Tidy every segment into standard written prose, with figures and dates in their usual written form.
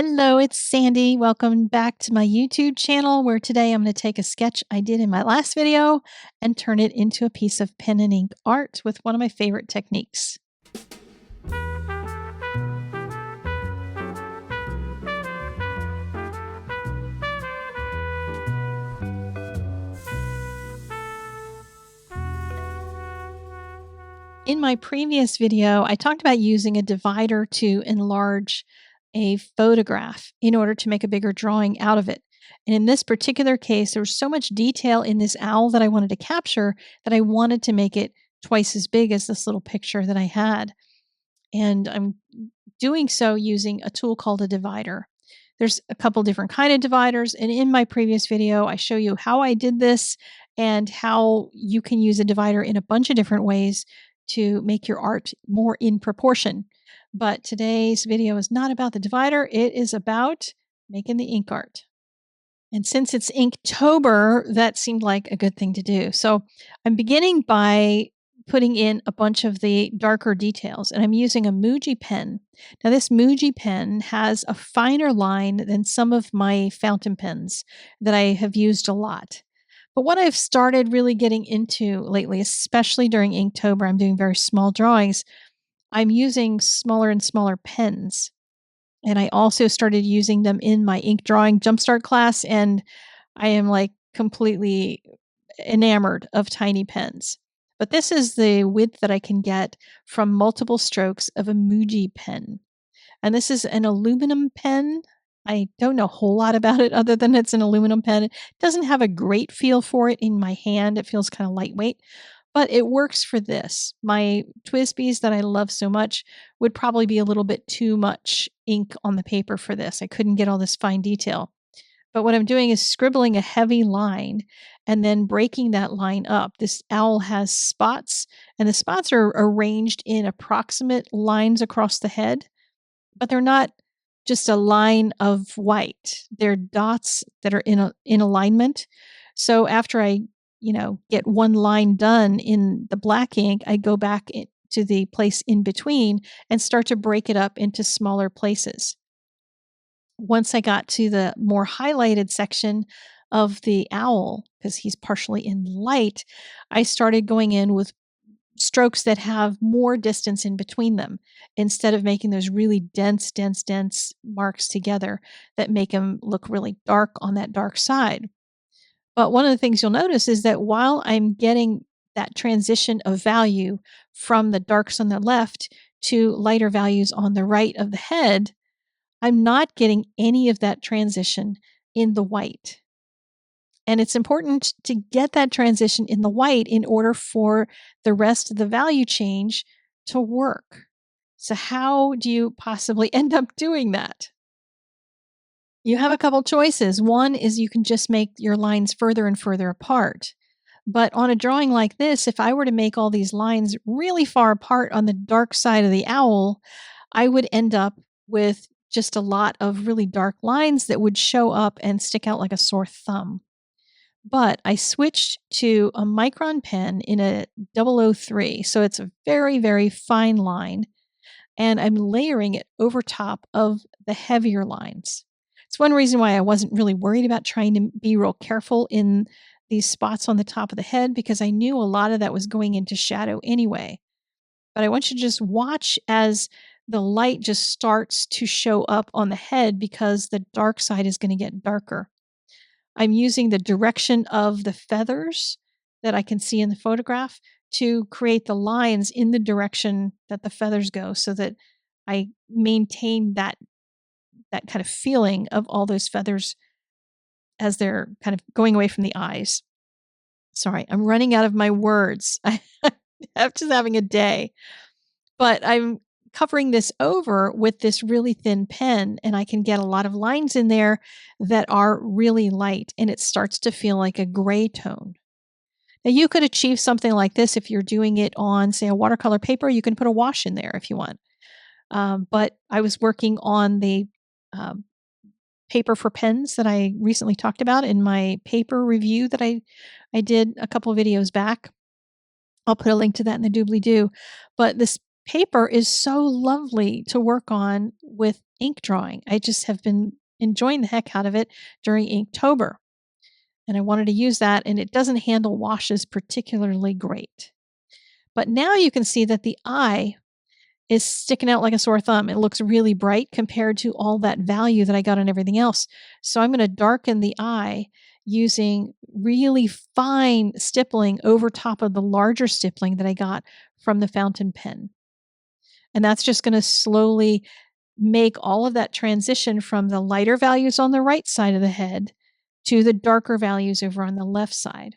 Hello, it's Sandy. Welcome back to my YouTube channel where today I'm going to take a sketch I did in my last video and turn it into a piece of pen and ink art with one of my favorite techniques. In my previous video, I talked about using a divider to enlarge a photograph in order to make a bigger drawing out of it. And in this particular case, there was so much detail in this owl that I wanted to capture that I wanted to make it twice as big as this little picture that I had. And I'm doing so using a tool called a divider. There's a couple different kind of dividers, and in my previous video, I show you how I did this and how you can use a divider in a bunch of different ways to make your art more in proportion. But today's video is not about the divider, it is about making the ink art. And since it's Inktober, that seemed like a good thing to do. So I'm beginning by putting in a bunch of the darker details, and I'm using a Muji pen. Now, this Muji pen has a finer line than some of my fountain pens that I have used a lot. But what I've started really getting into lately, especially during Inktober, I'm doing very small drawings. I'm using smaller and smaller pens. And I also started using them in my ink drawing jumpstart class, and I am like completely enamored of tiny pens. But this is the width that I can get from multiple strokes of a Muji pen. And this is an aluminum pen. I don't know a whole lot about it other than it's an aluminum pen. It doesn't have a great feel for it in my hand. It feels kind of lightweight, but it works for this. My Twisbees that I love so much would probably be a little bit too much ink on the paper for this. I couldn't get all this fine detail. But what I'm doing is scribbling a heavy line and then breaking that line up. This owl has spots, and the spots are arranged in approximate lines across the head, but they're not just a line of white. They're dots that are in alignment. So after I, get one line done in the black ink, I go back to the place in between and start to break it up into smaller places. Once I got to the more highlighted section of the owl, because he's partially in light, I started going in with strokes that have more distance in between them instead of making those really dense marks together that make them look really dark on that dark side. But one of the things you'll notice is that while I'm getting that transition of value from the darks on the left to lighter values on the right of the head, I'm not getting any of that transition in the white. And it's important to get that transition in the white in order for the rest of the value change to work. So how do you possibly end up doing that? You have a couple choices. One is you can just make your lines further and further apart. But on a drawing like this, if I were to make all these lines really far apart on the dark side of the owl, I would end up with just a lot of really dark lines that would show up and stick out like a sore thumb. But I switched to a micron pen in a 003, so it's a very, very fine line, and I'm layering it over top of the heavier lines. It's one reason why I wasn't really worried about trying to be real careful in these spots on the top of the head, because I knew a lot of that was going into shadow anyway. But I want you to just watch as the light just starts to show up on the head because the dark side is going to get darker. I'm using the direction of the feathers that I can see in the photograph to create the lines in the direction that the feathers go so that I maintain that kind of feeling of all those feathers as they're kind of going away from the eyes. Sorry, I'm running out of my words. I'm just having a day. But I'm covering this over with this really thin pen, and I can get a lot of lines in there that are really light, and it starts to feel like a gray tone. Now, you could achieve something like this if you're doing it on, say, a watercolor paper. You can put a wash in there if you want. But I was working on the paper for pens that I recently talked about in my paper review that I did a couple of videos back. I'll put a link to that in the doobly-doo. But this paper is so lovely to work on with ink drawing. I just have been enjoying the heck out of it during Inktober, and I wanted to use that, and it doesn't handle washes particularly great. But now you can see that the eye is sticking out like a sore thumb. It looks really bright compared to all that value that I got on everything else. So I'm going to darken the eye using really fine stippling over top of the larger stippling that I got from the fountain pen. And that's just going to slowly make all of that transition from the lighter values on the right side of the head to the darker values over on the left side.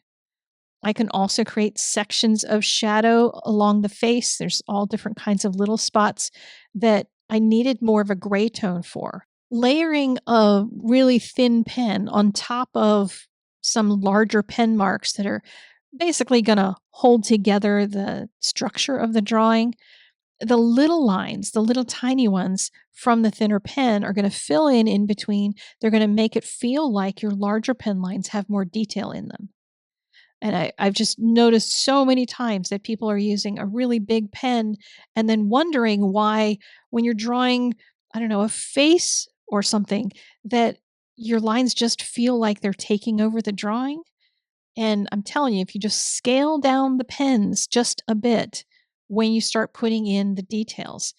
I can also create sections of shadow along the face. There's all different kinds of little spots that I needed more of a gray tone for. Layering a really thin pen on top of some larger pen marks that are basically going to hold together the structure of the drawing. The little lines, the little tiny ones from the thinner pen are going to fill in between. They're going to make it feel like your larger pen lines have more detail in them. And I've just noticed so many times that people are using a really big pen and then wondering why, when you're drawing, I don't know, a face or something, that your lines just feel like they're taking over the drawing. And I'm telling you, if you just scale down the pens just a bit when you start putting in the details,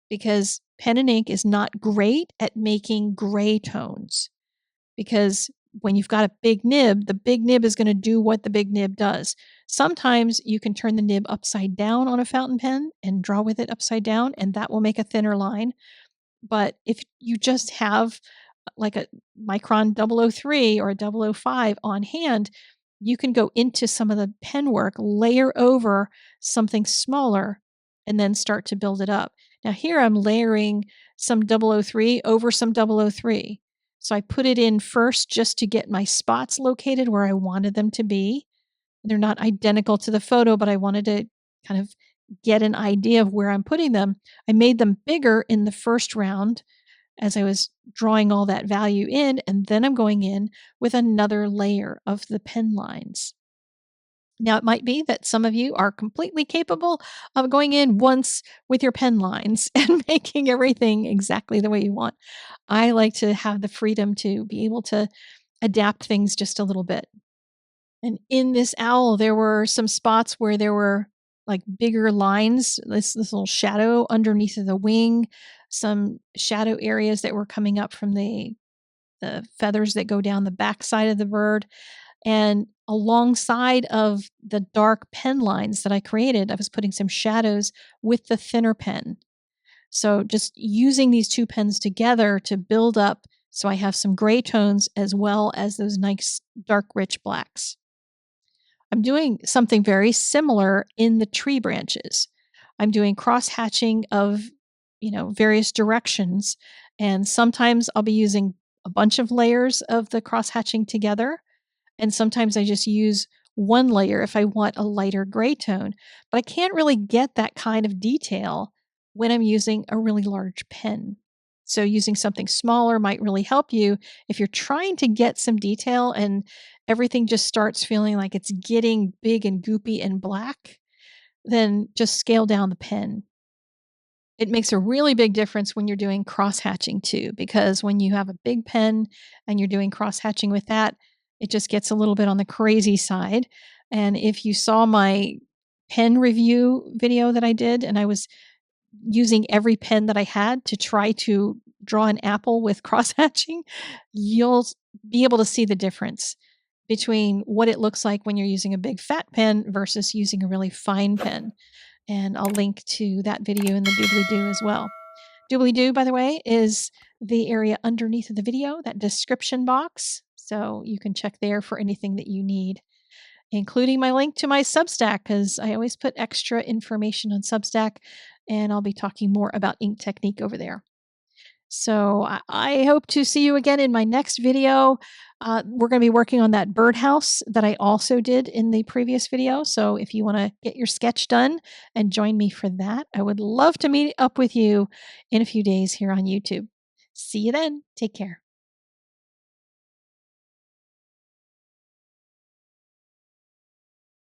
because pen and ink is not great at making gray tones. Because when you've got a big nib, the big nib is going to do what the big nib does. Sometimes you can turn the nib upside down on a fountain pen and draw with it upside down, and that will make a thinner line. But if you just have like a Micron 003 or a 005 on hand, you can go into some of the pen work, layer over something smaller, and then start to build it up. Now here I'm layering some 003 over some 003. So I put it in first just to get my spots located where I wanted them to be. They're not identical to the photo, but I wanted to kind of get an idea of where I'm putting them. I made them bigger in the first round as I was drawing all that value in, and then I'm going in with another layer of the pen lines. Now, it might be that some of you are completely capable of going in once with your pen lines and making everything exactly the way you want. I like to have the freedom to be able to adapt things just a little bit. And in this owl, there were some spots where there were like bigger lines, this little shadow underneath of the wing, some shadow areas that were coming up from the feathers that go down the back side of the bird. And alongside of the dark pen lines that I created, I was putting some shadows with the thinner pen. So just using these two pens together to build up so I have some gray tones as well as those nice dark rich blacks. I'm doing something very similar in the tree branches. I'm doing cross hatching of, various directions. And sometimes I'll be using a bunch of layers of the cross hatching together. And sometimes I just use one layer if I want a lighter gray tone. But I can't really get that kind of detail when I'm using a really large pen. So using something smaller might really help you if you're trying to get some detail and everything just starts feeling like it's getting big and goopy and black, then just scale down the pen. It makes a really big difference when you're doing cross hatching too, because when you have a big pen and you're doing cross hatching with that, it just gets a little bit on the crazy side. And if you saw my pen review video that I did, and I was using every pen that I had to try to draw an apple with cross hatching, you'll be able to see the difference between what it looks like when you're using a big fat pen versus using a really fine pen. And I'll link to that video in the doobly-doo as well. Doobly-doo, by the way, is the area underneath of the video, that description box. So you can check there for anything that you need, including my link to my Substack, because I always put extra information on Substack, and I'll be talking more about ink technique over there. So I hope to see you again in my next video. We're going to be working on that birdhouse that I also did in the previous video. So if you want to get your sketch done and join me for that, I would love to meet up with you in a few days here on YouTube. See you then. Take care.